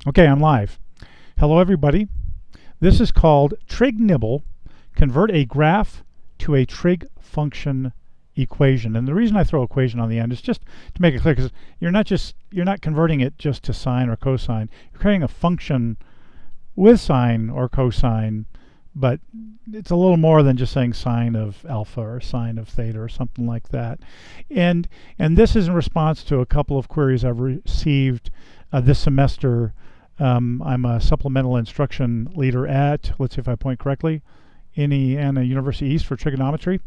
Okay, I'm live. Hello, everybody. This is called Trig Nibble, convert a graph to a trig function equation. And the reason I throw equation on the end is just to make it clear, because you're not converting it just to sine or cosine. You're creating a function with sine or cosine, but it's a little more than just saying sine of alpha or sine of theta or something like that. And this is in response to a couple of queries I've received this semester. I'm a supplemental instruction leader at, let's see if I point correctly, Indiana University East for trigonometry.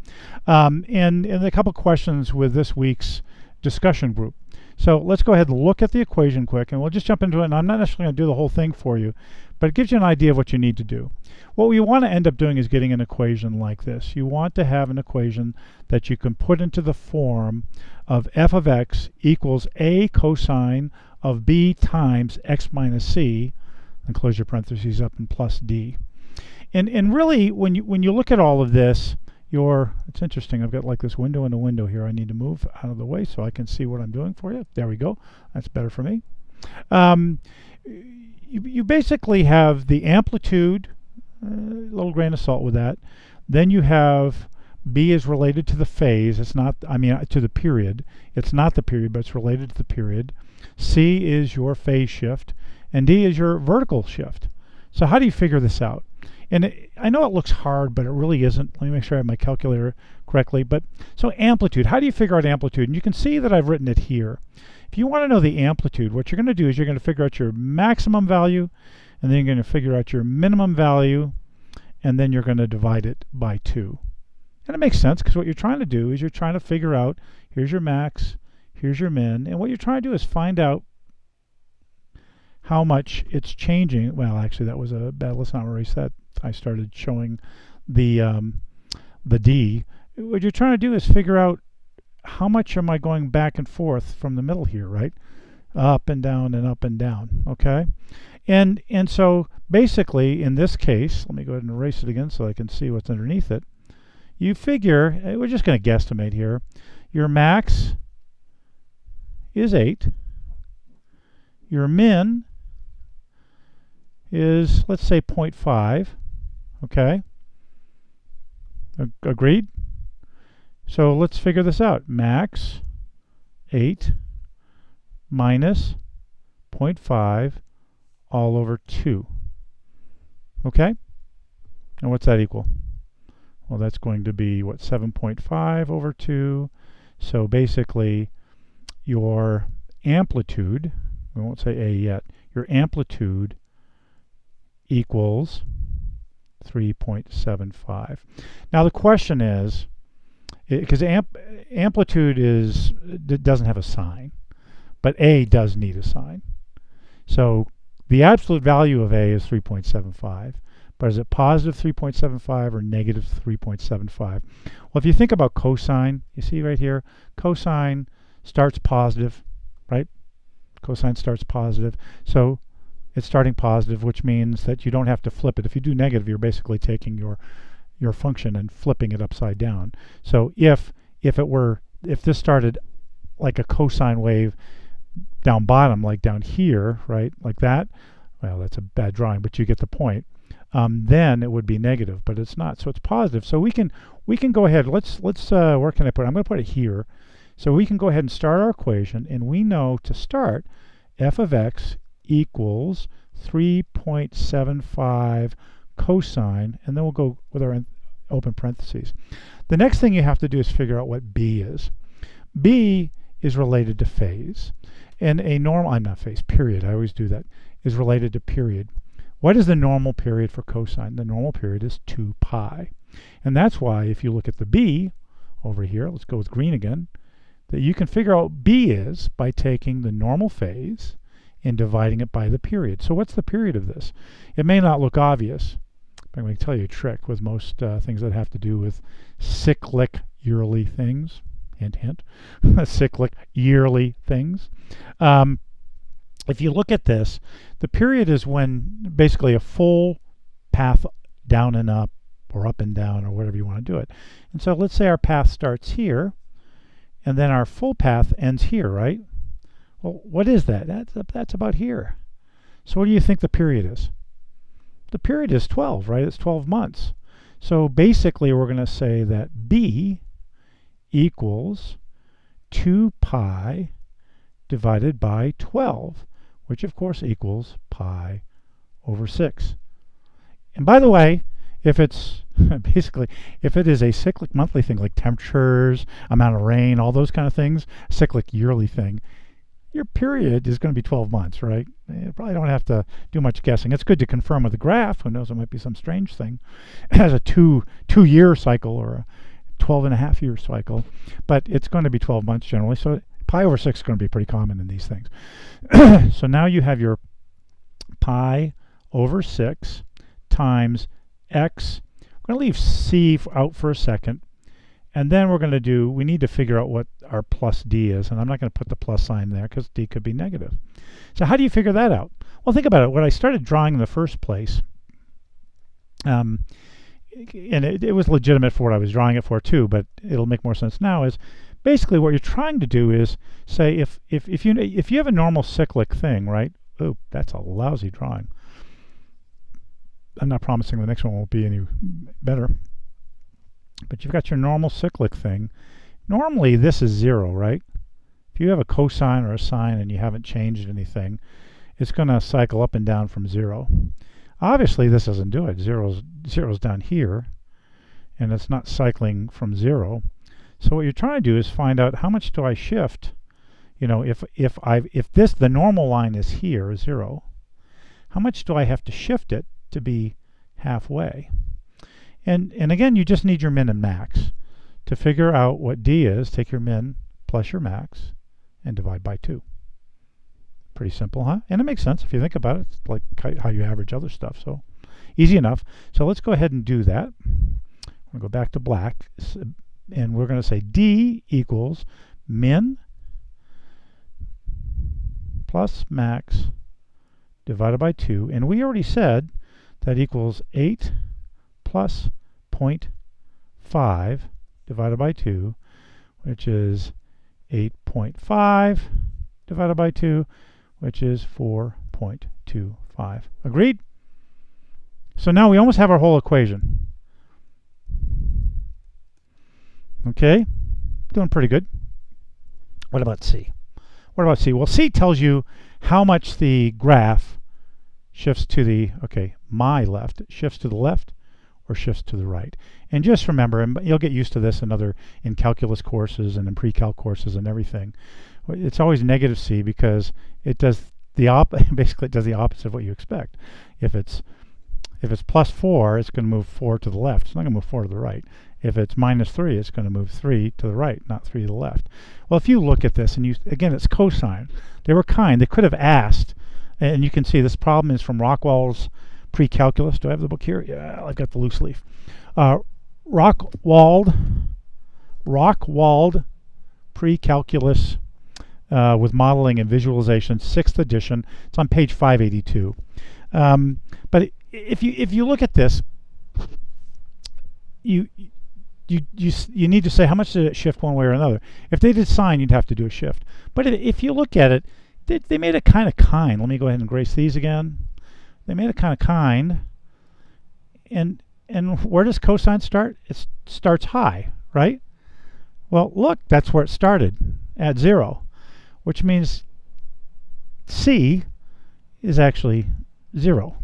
And a couple questions with this week's discussion group. So let's go ahead and look at the equation quick, and we'll just jump into it. And I'm not necessarily going to do the whole thing for you, but it gives you an idea of what you need to do. What we want to end up doing is getting an equation like this. You want to have an equation that you can put into the form of f of x equals a cosine of b times x minus c, and close your parentheses up, and plus d. And really, when you look at all of this, it's interesting, I've got like this window and a window here. I need to move out of the way so I can see what I'm doing for you. There we go. That's better for me. You basically have the amplitude, a little grain of salt with that. Then you have b is related to the phase. It's not, to the period. It's not the period, but it's related to the period. C is your phase shift, and d is your vertical shift. So how do you figure this out? And I know it looks hard, but it really isn't. Let me make sure I have my calculator correctly. So amplitude, how do you figure out amplitude? And you can see that I've written it here. If you want to know the amplitude, what you're going to do is you're going to figure out your maximum value, and then you're going to figure out your minimum value, and then you're going to divide it by 2. And it makes sense, because what you're trying to do is you're trying to figure out, here's your max, here's your min, and what you're trying to do is find out how much it's changing. Well, actually, that was a bad, let's not erase that. I started showing the d. What you're trying to do is figure out how much am I going back and forth from the middle here, right? Up and down and up and down, okay? And so basically, in this case, let me go ahead and erase it again so I can see what's underneath it. You figure, we're just going to guesstimate here, your max is 8. Your min is, let's say, 0.5. Okay? Agreed? So let's figure this out. Max 8 minus 0.5 all over 2. Okay? And what's that equal? Well, that's going to be, what, 7.5 over 2. So basically, your amplitude, we won't say A yet, your amplitude equals 3.75. Now the question is, because amplitude doesn't have a sign, but A does need a sign. So the absolute value of A is 3.75, but is it positive 3.75 or negative 3.75? Well, if you think about cosine, you see right here, cosine starts positive, right? Cosine starts positive. So it's starting positive, which means that you don't have to flip it. If you do negative, you're basically taking your function and flipping it upside down. So if this started like a cosine wave down bottom, like down here, right, like that, well, that's a bad drawing, but you get the point. Then it would be negative, but it's not. So it's positive. So we can go ahead. Let's where can I put it? I'm going to put it here. So we can go ahead and start our equation, and we know to start f of x equals 3.75 cosine, and then we'll go with our open parentheses. The next thing you have to do is figure out what b is. B is related to phase, and a normal, I'm not phase, period, I always do that, is related to period. What is the normal period for cosine? The normal period is 2 pi. And that's why if you look at the b over here, let's go with green again, that you can figure out what b is by taking the normal phase and dividing it by the period. So what's the period of this? It may not look obvious, but I'm going to tell you a trick with most things that have to do with cyclic yearly things. Hint, hint. Cyclic yearly things. If you look at this, the period is when basically a full path down and up, or up and down, or whatever you want to do it. And so let's say our path starts here, and then our full path ends here, right? Well, what is that? That's about here. So what do you think the period is? The period is 12, right? It's 12 months. So basically we're going to say that B equals 2 pi divided by 12, which of course equals pi over 6. And by the way, if it's basically, if it is a cyclic monthly thing like temperatures, amount of rain, all those kind of things, cyclic yearly thing, your period is going to be 12 months, right? You probably don't have to do much guessing. It's good to confirm with the graph. Who knows, it might be some strange thing. It has a two-year cycle or a 12.5-year cycle, but it's going to be 12 months generally. So pi over 6 is going to be pretty common in these things. So now you have your pi over 6 times x. We're going to leave c out for a second. And then we're going to do, we need to figure out what our plus d is. And I'm not going to put the plus sign there because d could be negative. So how do you figure that out? Well, think about it. When I started drawing in the first place, and it was legitimate for what I was drawing it for too, but it'll make more sense now, is basically what you're trying to do is say if you have a normal cyclic thing, right? Oh, that's a lousy drawing. I'm not promising the next one won't be any better. But you've got your normal cyclic thing. Normally this is 0, right? If you have a cosine or a sine and you haven't changed anything, it's going to cycle up and down from 0. Obviously this doesn't do it. Zero's down here, and it's not cycling from 0. So what you're trying to do is find out how much do I shift. You know, if the normal line is here, 0, how much do I have to shift it to be halfway? And again, you just need your min and max. To figure out what d is, take your min plus your max and divide by 2. Pretty simple, huh? And it makes sense if you think about it. It's like how you average other stuff, so easy enough. So let's go ahead and do that. I'm going to go back to black, and we're going to say d equals min plus max divided by 2. And we already said that equals 8 plus 0.5 divided by 2, which is 8.5 divided by 2, which is 4.25. Agreed? So now we almost have our whole equation. Okay, doing pretty good. What about C? What about C? Well, C tells you how much the graph shifts to the, my left, shifts to the left or shifts to the right. And just remember, and you'll get used to this in calculus courses and in pre-calc courses and everything, it's always negative C because it does basically it does the opposite of what you expect. If it's plus 4, it's going to move 4 to the left. It's not going to move 4 to the right. If it's minus 3, it's going to move 3 to the right, not 3 to the left. Well, if you look at this, and again, it's cosine. They were kind. They could have asked, and you can see this problem is from Rockwall's pre-calculus. Do I have the book here? Yeah, I've got the loose leaf. Rockwalled pre-calculus with modeling and visualization, 6th edition. It's on page 582. But if you look at this, you need to say how much did it shift one way or another. If they did sine, you'd have to do a shift. But if you look at it, they made it kind of kind. Let me go ahead and erase these again. They made it kind of kind. And where does cosine start? It starts high, right? Well, look, that's where it started, at 0, which means C is actually 0.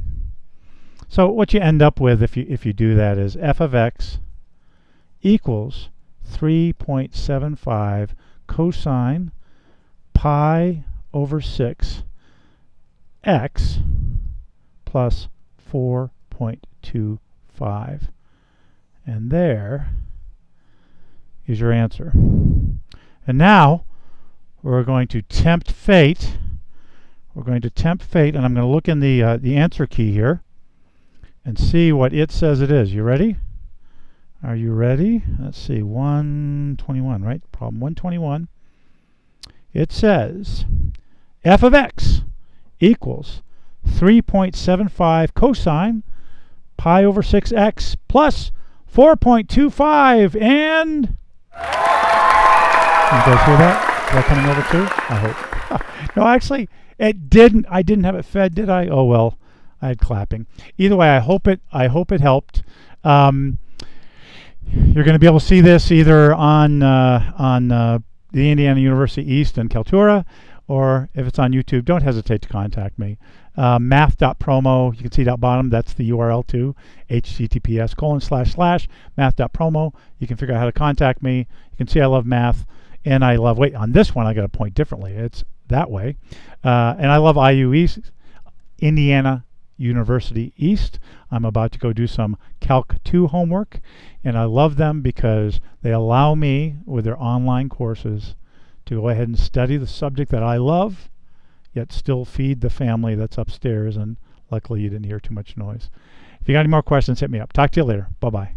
So what you end up with if you do that is f of x equals 3.75 cosine pi over 6 x plus 4.25. And there is your answer. And now we're going to tempt fate. We're going to tempt fate, and I'm going to look in the answer key here and see what it says it is. You ready? Are you ready? Let's see, 121, right? Problem 121. It says f of x equals 3.75 cosine pi over 6x plus 4.25, and you guys hear that? Is that coming over too? I hope. No, actually, It didn't. I didn't have it fed, did I? Oh well, I had clapping. Either way, I hope it helped. You're going to be able to see this either on the Indiana University East in Kaltura, or if it's on YouTube, don't hesitate to contact me. Math.promo, you can see down bottom, that's the URL too, https://math.promo. You can figure out how to contact me. You can see I love math, and I love, wait, on this one I got to point differently. It's that way. And I love IU East, Indiana University East. I'm about to go do some Calc 2 homework, and I love them because they allow me, with their online courses, to go ahead and study the subject that I love, yet still feed the family that's upstairs, and luckily you didn't hear too much noise. If you got any more questions, hit me up. Talk to you later. Bye-bye.